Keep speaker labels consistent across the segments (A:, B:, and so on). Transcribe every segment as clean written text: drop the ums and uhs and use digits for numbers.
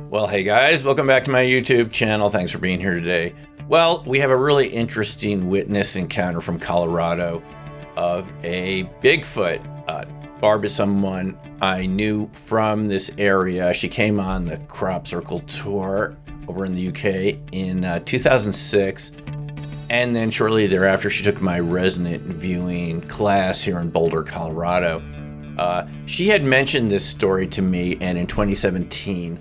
A: Well, hey guys, welcome back to my YouTube channel. Thanks for being here today. Well, we have a really interesting witness encounter from Colorado of a Bigfoot. Barb is someone I knew from this area. She came on the Crop Circle tour over in the UK in 2006. And then shortly thereafter, she took my resonant viewing class here in Boulder, Colorado. She had mentioned this story to me, and in 2017,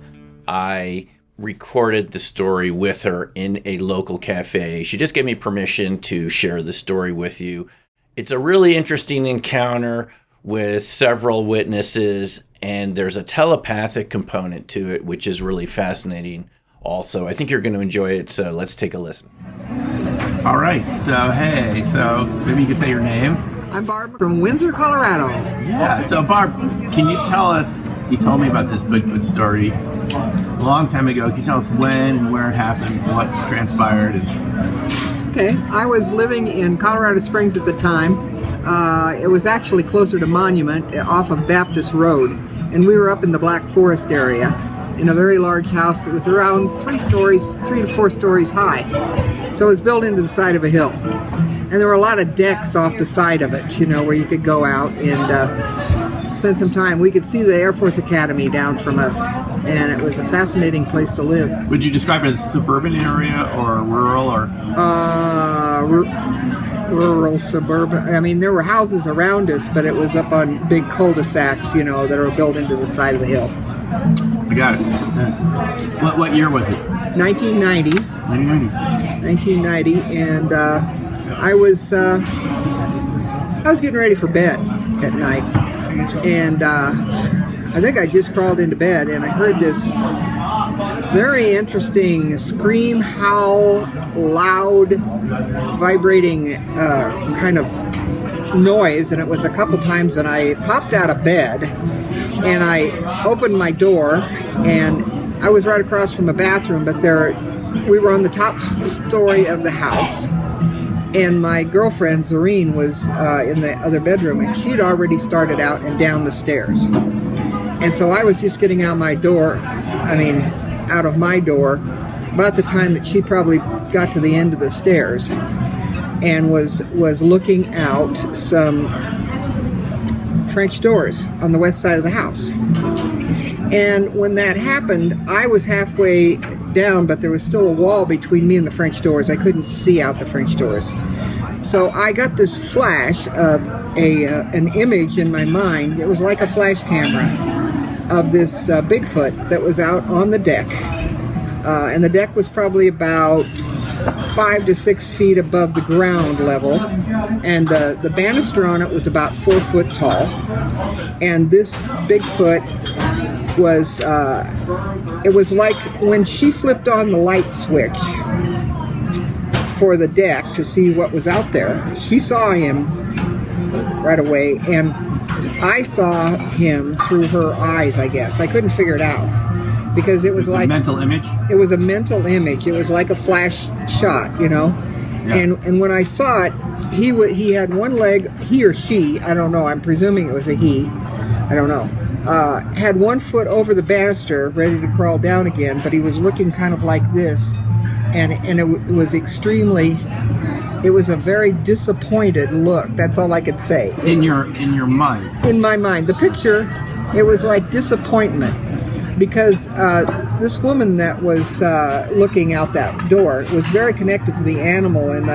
A: I recorded the story with her in a local cafe. She just gave me permission to share the story with you. It's a really interesting encounter with several witnesses, and there's a telepathic component to it, which is really fascinating also. I think you're going to enjoy it, so let's take a listen.
B: All right, so hey, so maybe you could say your name.
C: I'm Barb from Windsor, Colorado.
B: Yeah, so Barb, can you tell us, you told me about this Bigfoot story a long time ago. Can you tell us when and where it happened, what transpired?
C: Okay, I was living in Colorado Springs at the time. It was actually closer to Monument off of Baptist Road, and we were up in the Black Forest area in a very large house that was around 3 to 4 stories high. So it was built into the side of a hill. And there were a lot of decks off the side of it, you know, where you could go out and spend some time. We could see the Air Force Academy down from us, and it was a fascinating place to live.
B: Would you describe it as a suburban area or rural or?
C: Rural, suburban. I mean, there were houses around us, but it was up on big cul-de-sacs, you know, that were built into the side of the hill.
B: I got it. What year was it?
C: 1990. 1990, and I was getting ready for bed at night, and I think I just crawled into bed, and I heard this very interesting scream, howl, loud, vibrating kind of noise, and it was a couple times, and I popped out of bed, and I opened my door, and I was right across from a bathroom, but we were on the top story of the house. And my girlfriend, Zareen, was in the other bedroom, and she'd already started out and down the stairs. And so I was just getting out of my door, about the time that she probably got to the end of the stairs, and was looking out some French doors on the west side of the house. And when that happened, I was halfway down, but there was still a wall between me and the French doors. I couldn't see out the French doors. So I got this flash of an image in my mind. It was like a flash camera of this Bigfoot that was out on the deck. And the deck was probably about 5 to 6 feet above the ground level. And the banister on it was about 4 foot tall. And this Bigfoot was, it was like when she flipped on the light switch for the deck to see what was out there, she saw him right away, and I saw him through her eyes, I guess. I couldn't figure it out, because it was like
B: a mental image?
C: It was a mental image. It was like a flash shot, you know? Yeah. And when I saw it, he had one leg, he or she, I don't know, I'm presuming it was a he, I don't know. Had 1 foot over the banister, ready to crawl down again, but he was looking kind of like this, and it was it was a very disappointed look. That's all I could say.
B: In your mind?
C: In my mind. The picture, it was like disappointment, because this woman that was looking out that door was very connected to the animal and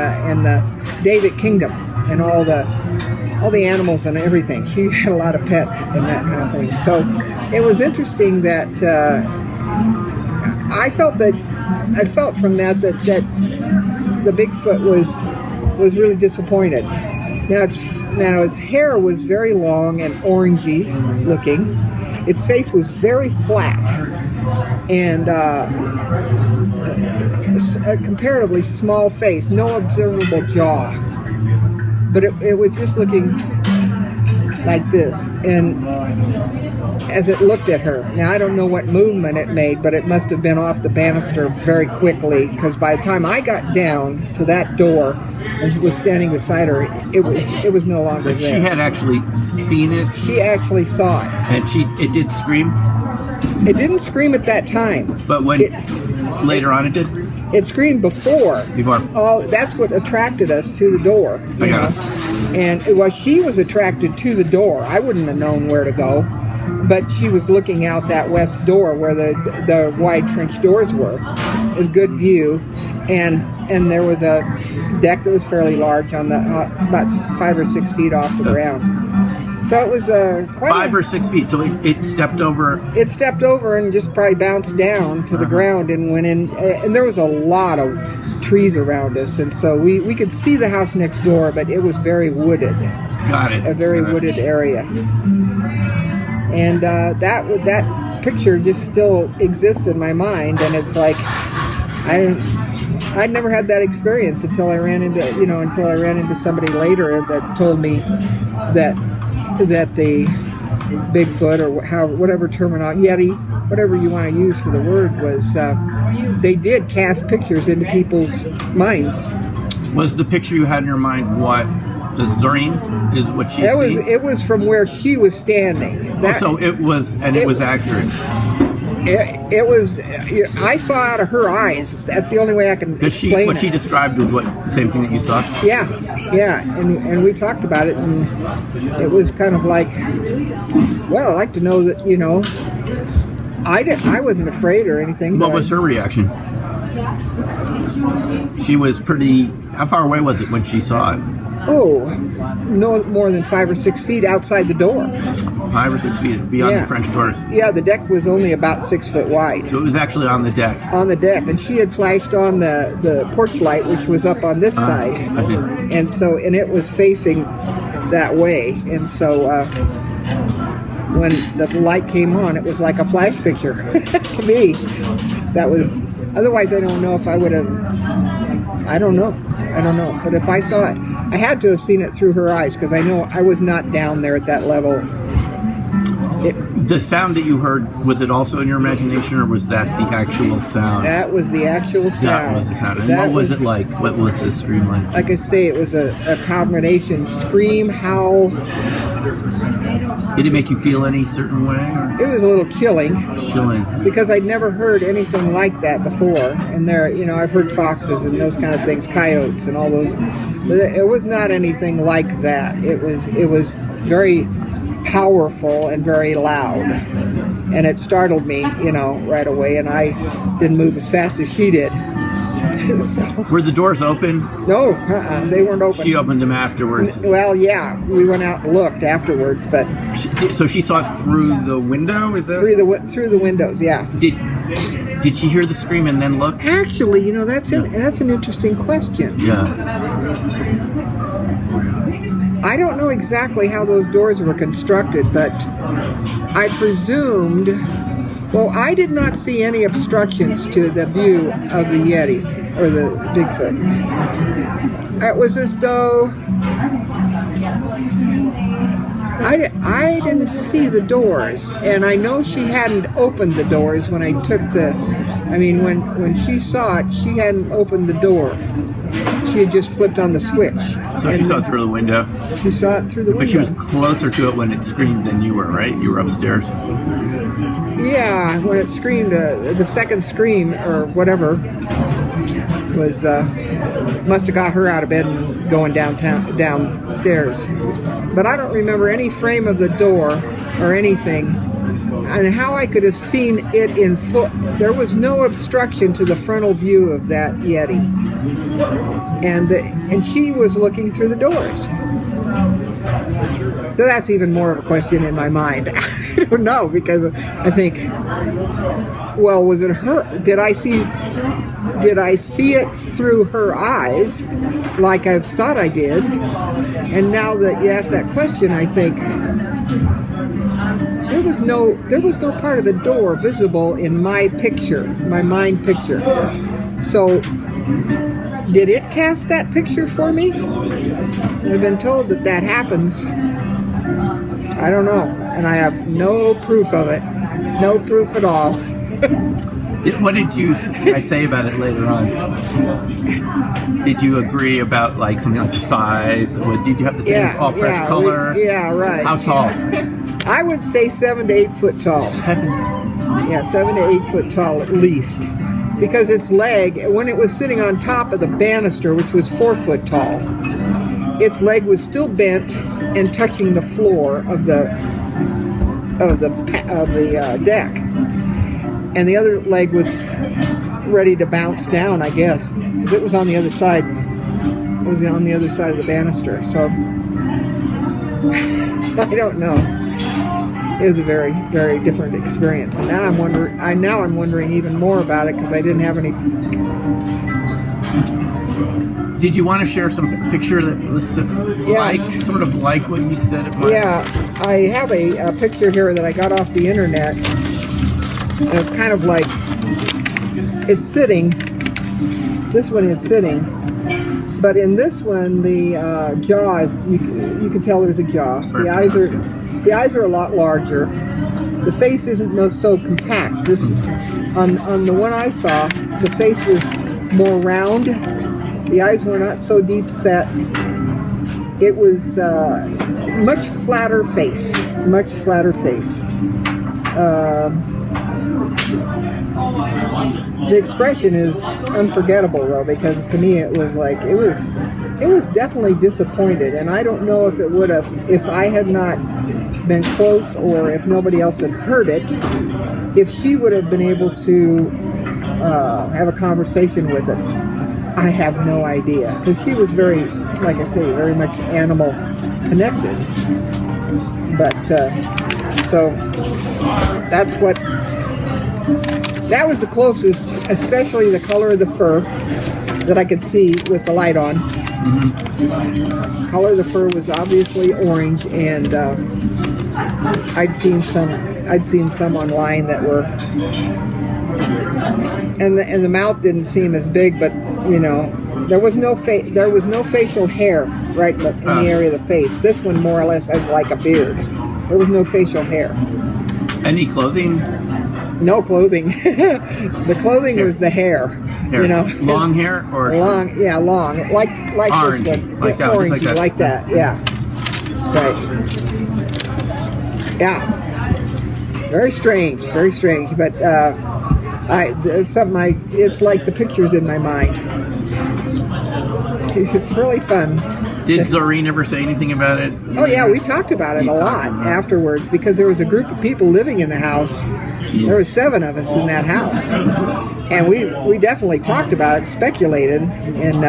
C: the David Kingdom and all the animals and everything. She had a lot of pets and that kind of thing. So it was interesting that I felt from that the Bigfoot was really disappointed. Now its hair was very long and orangey looking. Its face was very flat and a comparatively small face, no observable jaw. But it was just looking like this, and as it looked at her. Now, I don't know what movement it made, but it must have been off the banister very quickly, because by the time I got down to that door and was standing beside her, it was no longer there.
B: She had actually seen it?
C: She actually saw it.
B: And it did scream?
C: It didn't scream at that time.
B: But when later on it did?
C: It screamed before. That's what attracted us to the door.
B: I got it.
C: And she was attracted to the door. I wouldn't have known where to go, but she was looking out that west door where the wide French doors were, a good view, and there was a deck that was fairly large on the about 5 or 6 feet off the ground. So it was quite
B: 5 or 6 feet. So it stepped over.
C: It stepped over and just probably bounced down to the ground and went in. And there was a lot of trees around us, and so we could see the house next door, but it was very wooded.
B: Got it.
C: A very wooded area. And that picture just still exists in my mind, and it's like I'd never had that experience until I ran into somebody later that told me that the Bigfoot, or whatever terminology, Yeti, whatever you want to use for the word, was they did cast pictures into people's minds.
B: Was the picture you had in your mind what the Zurine is what she had seen?
C: It was from where she was standing.
B: So it was accurate.
C: It was. I saw out of her eyes. That's the only way I can explain
B: what she described was the same thing that you saw.
C: Yeah, and we talked about it, and it was kind of like, well, I'd like to know that I wasn't afraid or anything.
B: What was her reaction? She was pretty. How far away was it when she saw it?
C: Oh, no more than 5 or 6 feet outside the door.
B: 5 or 6 feet beyond the French doors.
C: Yeah, the deck was only about 6 foot wide.
B: So it was actually on the deck.
C: On the deck, and she had flashed on the porch light, which was up on this side, and it was facing that way, and so when the light came on, it was like a flash picture to me. That was. Otherwise, I don't know if I would have. I don't know. But if I saw it, I had to have seen it through her eyes, because I know I was not down there at that level.
B: The sound that you heard, was it also in your imagination, or was that the actual sound?
C: That was the actual sound.
B: That was the sound. And what was it like? What was the scream like?
C: Like I say, it was a combination scream, howl.
B: Did it make you feel any certain way? Or?
C: It was a little chilling. Because I'd never heard anything like that before. And I've heard foxes and those kind of things, coyotes and all those. But it was not anything like that. It was very powerful and very loud. And it startled me, right away. And I didn't move as fast as she did. So,
B: were the doors open?
C: No, they weren't open.
B: She opened them afterwards.
C: Well, yeah, we went out and looked afterwards, but
B: so she saw it through the window. Is that
C: through the windows? Yeah.
B: Did she hear the scream and then look?
C: Actually, that's an interesting question.
B: Yeah.
C: I don't know exactly how those doors were constructed, but I presumed. Well, I did not see any obstructions to the view of the Yeti or the Bigfoot. It was as though I didn't see the doors, and I know she hadn't opened the doors when I took when she saw it, she hadn't opened the door. She had just flipped on the switch.
B: So she saw it through the window?
C: She saw it through the window.
B: But she was closer to it when it screamed than you were, right? You were upstairs.
C: Yeah, when it screamed, the second scream or whatever was must have got her out of bed and going downstairs. But I don't remember any frame of the door or anything, and how I could have seen it in full. There was no obstruction to the frontal view of that Yeti, and she was looking through the doors. So that's even more of a question in my mind. I don't know, because I think, well, was it her? Did I see it through her eyes, like I've thought I did? And now that you ask that question, I think there was no part of the door visible in my picture, my mind picture. So, did it cast that picture for me? I've been told that happens. I don't know, and I have no proof of it. No proof at all.
B: What did you say about it later on? Did you agree about something like the size? Did you have the same fresh color?
C: Yeah, right.
B: How tall?
C: I would say 7 to 8 foot tall.
B: 7.
C: Yeah, 7 to 8 foot tall at least. Because its leg, when it was sitting on top of the banister, which was 4 foot tall, its leg was still bent and touching the floor of the deck, and the other leg was ready to bounce down, I guess, because it was on the other side. It was on the other side of the banister. So I don't know. It was a very, very different experience, and now I'm wondering even more about it because I didn't have any.
B: Did you want to share some picture that was sort of like what you said it might?
C: Yeah, I have a picture here that I got off the internet, and it's kind of like it's sitting. This one is sitting, but in this one, the jaw is you can tell there's a jaw. The eyes are a lot larger. The face isn't so compact. This on the one I saw, the face was more round. The eyes were not so deep set. It was much flatter face. Much flatter face. The expression is unforgettable though, because to me it was definitely disappointed, and I don't know if it would have, if I had not been close or if nobody else had heard it, if she would have been able to have a conversation with it. I have no idea, because she was very, like I say, very much animal connected. But so that was the closest, especially the color of the fur that I could see with the light on. Mm-hmm. Color of the fur was obviously orange, and I'd seen some online that were, and the mouth didn't seem as big, but you know, there was no facial hair right in the area of the face. This one more or less has like a beard. There was no facial hair.
B: Any clothing?
C: No clothing. The clothing was the hair. You know,
B: long hair or
C: long? Yeah, long. Like
B: orange,
C: this one,
B: like that,
C: orangey,
B: just
C: like that. Yeah. Right. Yeah. Very strange. Very strange. But it's like the pictures in my mind. It's really fun.
B: Did Zorine ever say anything about it?
C: Oh yeah, we talked about it a lot afterwards, because there was a group of people living in the house. There was 7 of us in that house, and we definitely talked about it, speculated, and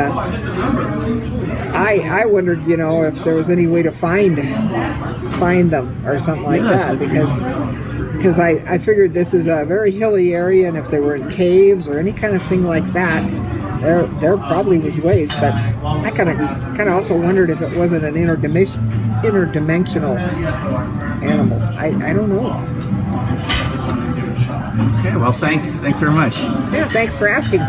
C: I wondered, you know, if there was any way to find them or something like that, because I figured this is a very hilly area, and if they were in caves or any kind of thing like that, there probably was ways. But I kind of also wondered if it wasn't an interdimensional animal. I don't know.
B: Okay, well, thanks very much.
C: Yeah, thanks for asking.